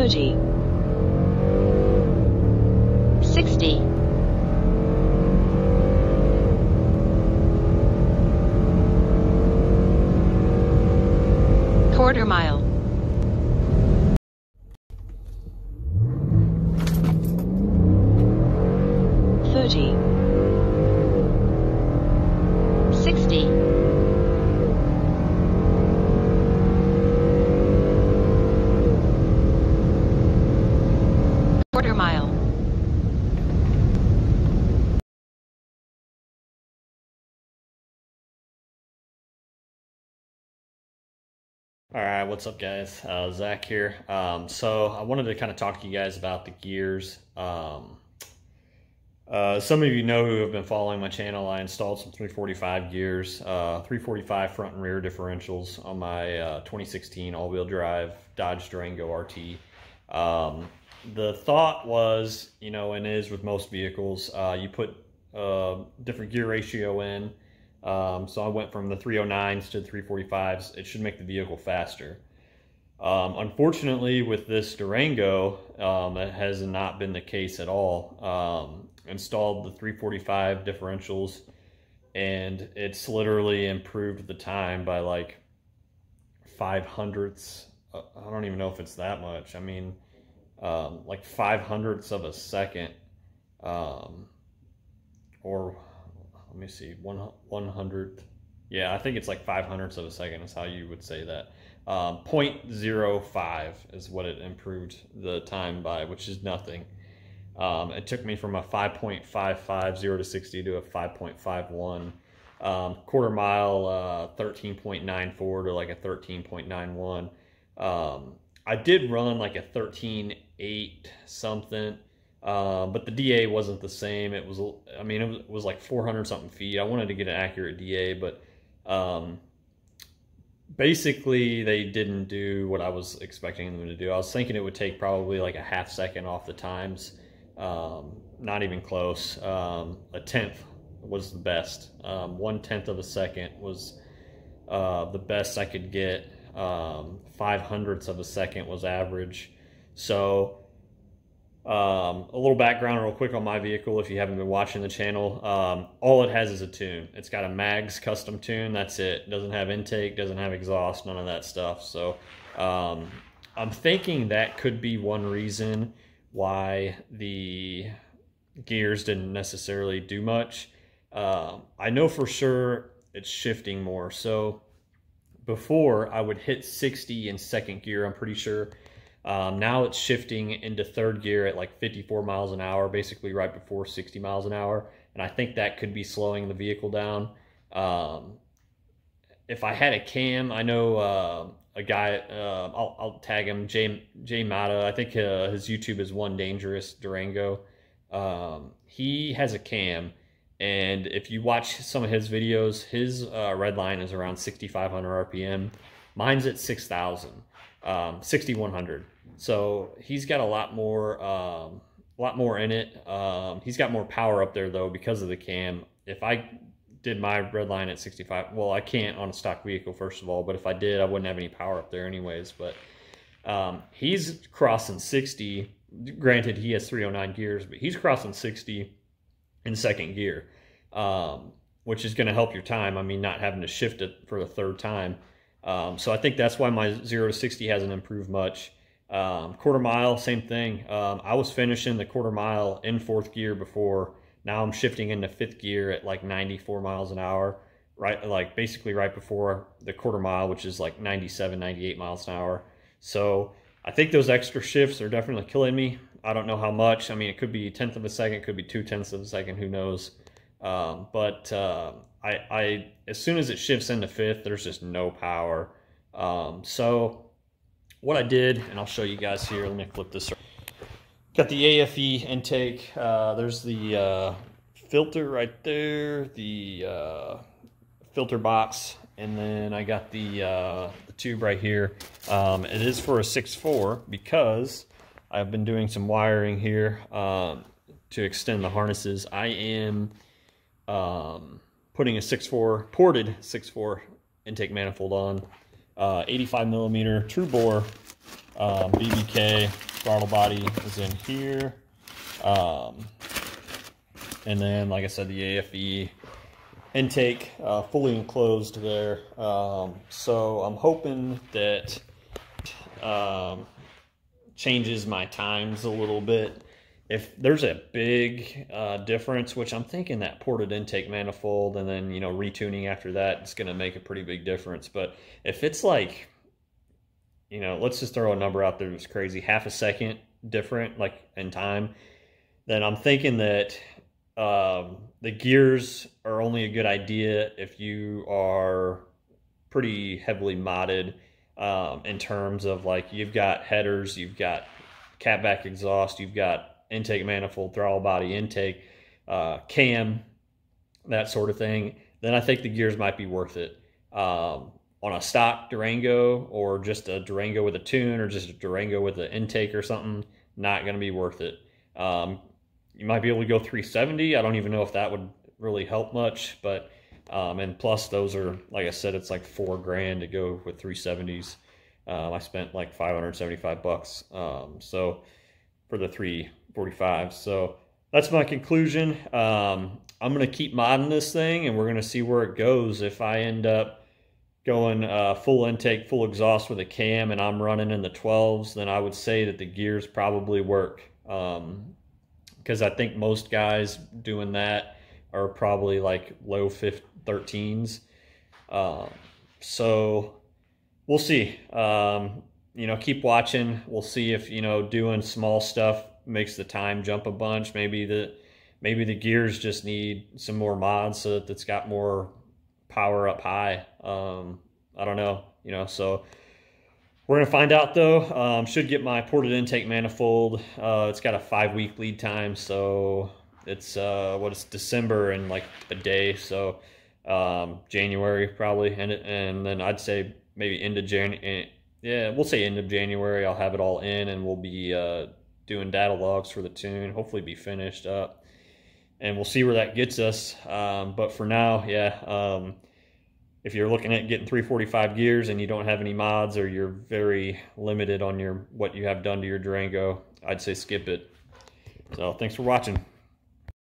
30, 60, 1/4 mile, 30, 60, 1/4 mile. All right, what's up, guys? Zach here. So I wanted to kind of talk to you guys about the gears. Some of you know who have been following my channel. I installed some 345 gears, 345 front and rear differentials on my 2016 all-wheel drive Dodge Durango RT. The thought was, you know, and is with most vehicles, you put different gear ratio in. So I went from the 309s to the 345s. It should make the vehicle faster. Unfortunately, with this Durango, it has not been the case at all. Installed the 345 differentials, and it's literally improved the time by like 5/100ths. I don't even know if it's that much. I mean, like 5/100ths of a second, or let me see, 1/100th. Yeah, I think it's like 5/100ths of a second is how you would say that. 0.05 is what it improved the time by, which is nothing. It took me from a 5.55 0 to 60 to a 5.51. 1/4 mile, 13.94 to like a 13.91. I did run like a 13.8 something. But the DA wasn't the same. It was, I mean, it was like 400 something feet. I wanted to get an accurate DA, but basically they didn't do what I was expecting them to do. I was thinking it would take probably like a ½ second off the times. Not even close. A tenth was the best. 1/10 of a second was the best I could get. 5/100ths of a second was average. So a little background real quick on my vehicle if you haven't been watching the channel. All it has is a tune. It's got a Mags custom tune. That's it. Doesn't have intake, doesn't have exhaust, none of that stuff. So I'm thinking that could be one reason why the gears didn't necessarily do much. I know for sure it's shifting more. So before I would hit 60 in second gear, I'm pretty sure. Now it's shifting into third gear at like 54 miles an hour, basically right before 60 miles an hour. And I think that could be slowing the vehicle down. If I had a cam, I know a guy, I'll tag him, Jay Mata. I think his YouTube is One Dangerous Durango. He has a cam, and if you watch some of his videos, his red line is around 6,500 RPM. Mine's at 6,000, 6,100. So he's got a lot more in it. He's got more power up there though because of the cam. If I did my red line at 65, well, I can't on a stock vehicle first of all, but if I did, I wouldn't have any power up there anyways. But he's crossing 60. Granted, he has 309 gears, but he's crossing 60 in second gear, which is going to help your time. I mean, not having to shift it for the third time. So I think that's why my 0 to 60 hasn't improved much. 1/4 mile, same thing. I was finishing the 1/4 mile in fourth gear before. Now I'm shifting into fifth gear at like 94 miles an hour, right? Like basically right before the 1/4 mile, which is like 97, 98 miles an hour. So I think those extra shifts are definitely killing me. I don't know how much. I mean, it could be 1/10 of a second, it could be 2/10 of a second, who knows? But I as soon as it shifts into fifth, there's just no power. So what I did, and I'll show you guys here. Let me flip this. Got the AFE intake. There's the filter right there, the filter box, and then I got the tube right here. It is for a 6.4 because I've been doing some wiring here to extend the harnesses. I am putting a 6.4 ported 6.4 intake manifold on, 85 millimeter true bore BBK throttle body is in here. And then, like I said, the AFE intake fully enclosed there. So I'm hoping that changes my times a little bit. If there's a big difference, which I'm thinking that ported intake manifold and then, retuning after that, it's going to make a pretty big difference. But if it's like, let's just throw a number out there that's crazy, half a second different, like in time, then I'm thinking that the gears are only a good idea if you are pretty heavily modded in terms of, like, you've got headers, you've got catback exhaust, you've got intake manifold, throttle body intake, cam, that sort of thing. Then I think the gears might be worth it. On a stock Durango, or just a Durango with a tune, or just a Durango with an intake or something, not going to be worth it. You might be able to go 370. I don't even know if that would really help much, but and plus those are, like I said, it's like $4,000 to go with 370s. I spent like $575 so for the 345s. So that's my conclusion. I'm gonna keep modding this thing, and we're gonna see where it goes. If I end up going full intake, full exhaust with a cam, and I'm running in the 12s, then I would say that the gears probably work. Because I think most guys doing that are probably like low 13s. So we'll see. Keep watching. We'll see if, doing small stuff makes the time jump a bunch. Maybe the gears just need some more mods so that it's got more power up high. I don't know, so we're going to find out, though. Should get my ported intake manifold. It's got a 5-week lead time, so it's it's December in like a day, so January probably, and then I'd say maybe end of January. Yeah, we'll say end of January. I'll have it all in, and we'll be doing data logs for the tune. Hopefully, be finished up, and we'll see where that gets us. But for now, yeah. If you're looking at getting 345 gears and you don't have any mods, or you're very limited on what you have done to your Durango, I'd say skip it. So thanks for watching.